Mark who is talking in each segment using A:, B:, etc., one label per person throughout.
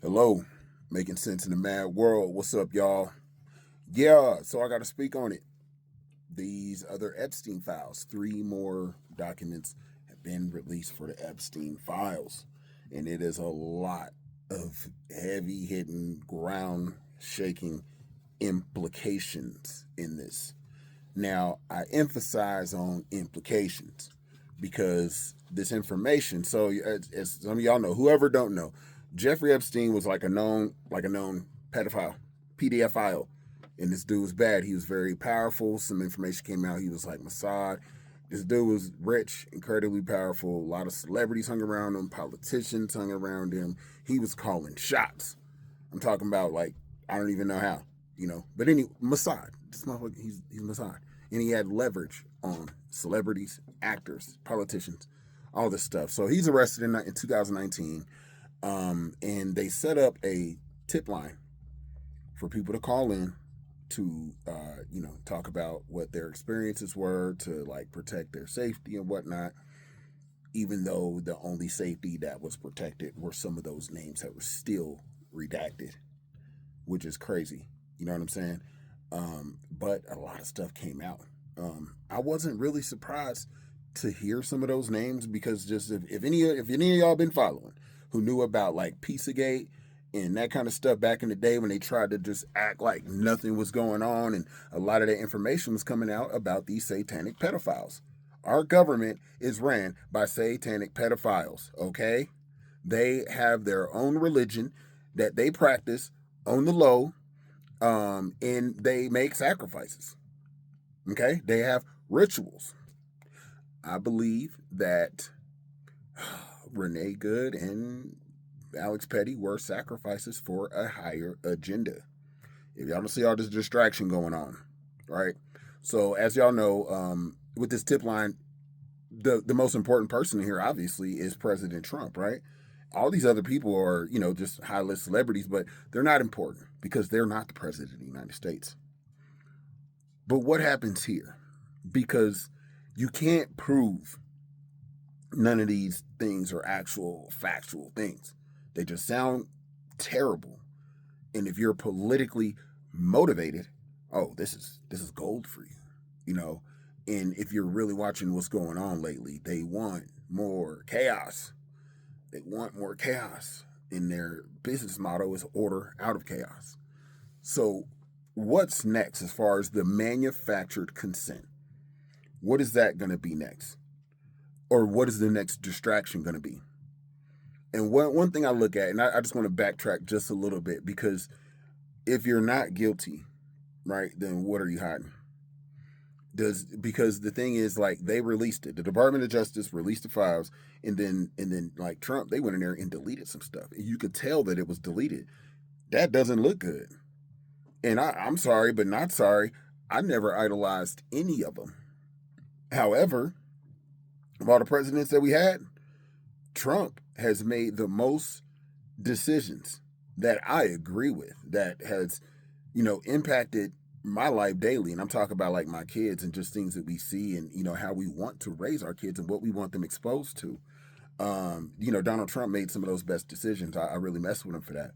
A: Hello, making sense in the mad world. What's up, y'all? Yeah, so I got to speak on it. These other Epstein files, three more documents have been released for the Epstein files, and it is a lot of heavy hitting, ground shaking implications in this. Now, I emphasize on implications because this information. So, as some of y'all know, whoever don't know, Jeffrey Epstein was like a known pedophile, pedophile, and this dude was bad. He was very powerful. Some information came out. He was like Mossad. This dude was rich, incredibly powerful. A lot of celebrities hung around him. Politicians hung around him. He was calling shots. I'm talking about like I don't even know how, But anyway, Mossad. This motherfucker, he's Mossad, and he had leverage on celebrities, actors, politicians, all this stuff. So he's arrested in 2019, and they set up a tip line for people to call in to talk about what their experiences were to like protect their safety and whatnot, even though the only safety that was protected were some of those names that were still redacted, which is crazy. You know what I'm saying? But a lot of stuff came out. I wasn't really surprised to hear some of those names because just if any of y'all been following who knew about like Pizzagate and that kind of stuff back in the day when they tried to just act like nothing was going on and a lot of that information was coming out about these satanic pedophiles. Our government is ran by satanic pedophiles, okay? They have their own religion that they practice on the low, and they make sacrifices. Okay, they have rituals. I believe that Renee Good and Alex Petty were sacrifices for a higher agenda. If y'all don't see all this distraction going on, right? So as y'all know, with this tip line, the most important person here obviously is President Trump, right? All these other people are, just high list celebrities, but they're not important because they're not the president of the United States. But what happens here? Because you can't prove none of these things are actual factual things. They just sound terrible. And if you're politically motivated, oh, this is gold for you, you know. And if you're really watching what's going on lately, they want more chaos. They want more chaos. And their business motto is order out of chaos. So, what's next as far as the manufactured consent? What is that going to be next? Or what is the next distraction going to be? And one thing I look at, and I just want to backtrack just a little bit because if you're not guilty, right, then what are you hiding? Because the thing is, like, they released it. The Department of Justice released the files, and then like Trump, they went in there and deleted some stuff. You could tell that it was deleted. That doesn't look good. And I'm sorry, but not sorry. I never idolized any of them. However, of all the presidents that we had, Trump has made the most decisions that I agree with, that has, impacted my life daily. And I'm talking about like my kids and just things that we see and, how we want to raise our kids and what we want them exposed to. Donald Trump made some of those best decisions. I really mess with him for that.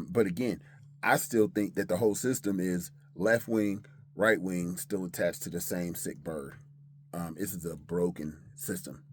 A: But again, I still think that the whole system is left wing, right wing, still attached to the same sick bird. This is a broken system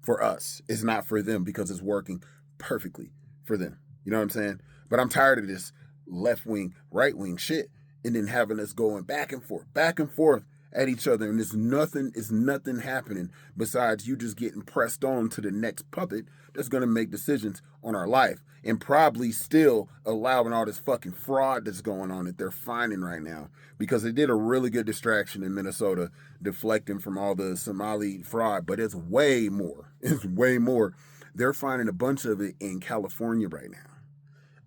A: for us. It's not for them because it's working perfectly for them. You know what I'm saying? But I'm tired of this left wing, right wing shit, and then having us going back and forth at each other, and there's nothing happening besides you just getting pressed on to the next puppet that's gonna make decisions on our life and probably still allowing all this fucking fraud that's going on that they're finding right now because they did a really good distraction in Minnesota deflecting from all the Somali fraud, but it's way more. It's way more. They're finding a bunch of it in California right now.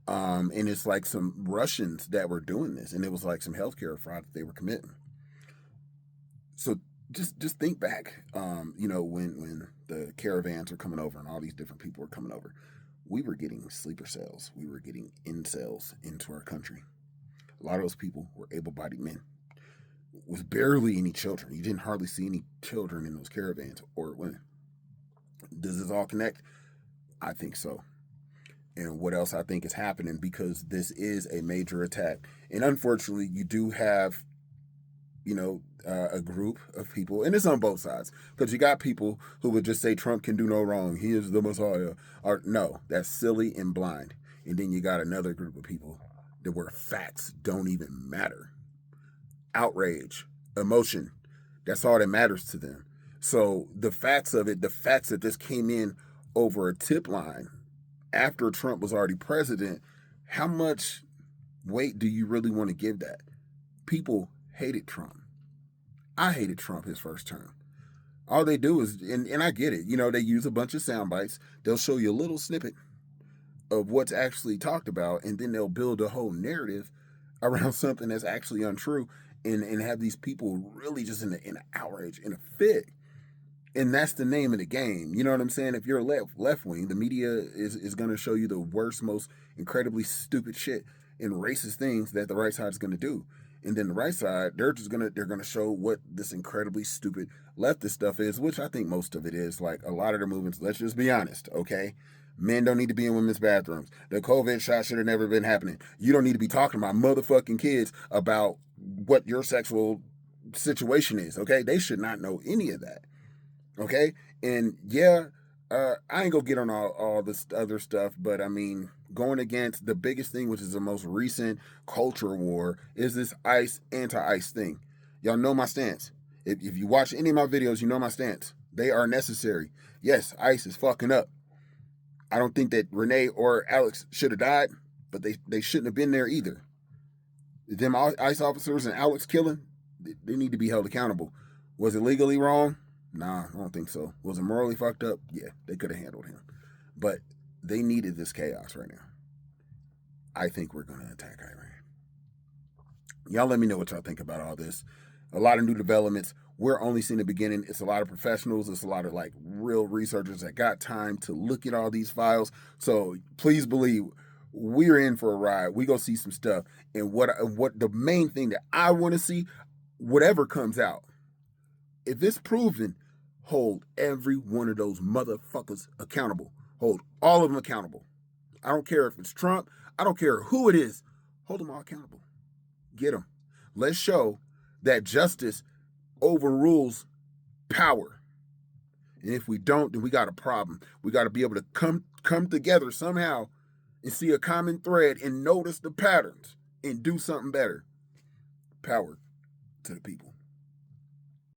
A: And it's like some Russians that were doing this, and it was like some healthcare fraud that they were committing. So just think back, when the caravans were coming over and all these different people were coming over, we were getting sleeper cells, we were getting incels into our country. A lot of those people were able-bodied men with barely any children. You didn't hardly see any children in those caravans or women. Does this all connect? I think so. and what else I think is happening, because this is a major attack. And unfortunately, you do have, a group of people, and it's on both sides, because you got people who would just say Trump can do no wrong. He is the Messiah. Or no, that's silly and blind. And then you got another group of people that where facts don't even matter. Outrage, emotion, that's all that matters to them. So the facts of it, the facts that this came in over a tip line after Trump was already president, how much weight do you really want to give that? People hated Trump. I hated Trump his first term. All they do is, and I get it, they use a bunch of sound bites. They'll show you a little snippet of what's actually talked about, and then they'll build a whole narrative around something that's actually untrue, and have these people really just in an outrage, in a fit. And that's the name of the game. You know what I'm saying? If you're left wing, the media is going to show you the worst, most incredibly stupid shit and racist things that the right side is going to do. And then the right side, they're going to show what this incredibly stupid leftist stuff is, which I think most of it is. Like a lot of the movements, let's just be honest, okay? Men don't need to be in women's bathrooms. The COVID shot should have never been happening. You don't need to be talking to my motherfucking kids about what your sexual situation is, okay? They should not know any of that. Okay, and yeah, I ain't gonna get on all this other stuff, but I mean, going against the biggest thing, which is the most recent culture war, is this ICE anti-ICE thing. Y'all know my stance. If you watch any of my videos, you know my stance. They are necessary. Yes, ICE is fucking up. I don't think that Renee or Alex should have died, but they shouldn't have been there either. Them ICE officers and Alex killing, they need to be held accountable. Was it legally wrong? Nah, I don't think so. Was it morally fucked up? Yeah, they could have handled him. But they needed this chaos right now. I think we're going to attack Iran. Y'all let me know what y'all think about all this. A lot of new developments. We're only seeing the beginning. It's a lot of professionals. It's a lot of like real researchers that got time to look at all these files. So please believe we're in for a ride. We go see some stuff. And what the main thing that I want to see, whatever comes out, if it's proven, hold every one of those motherfuckers accountable. Hold all of them accountable. I don't care if it's Trump. I don't care who it is. Hold them all accountable. Get them. Let's show that justice overrules power. And if we don't, then we got a problem. We got to be able to come together somehow and see a common thread and notice the patterns and do something better. Power to the people.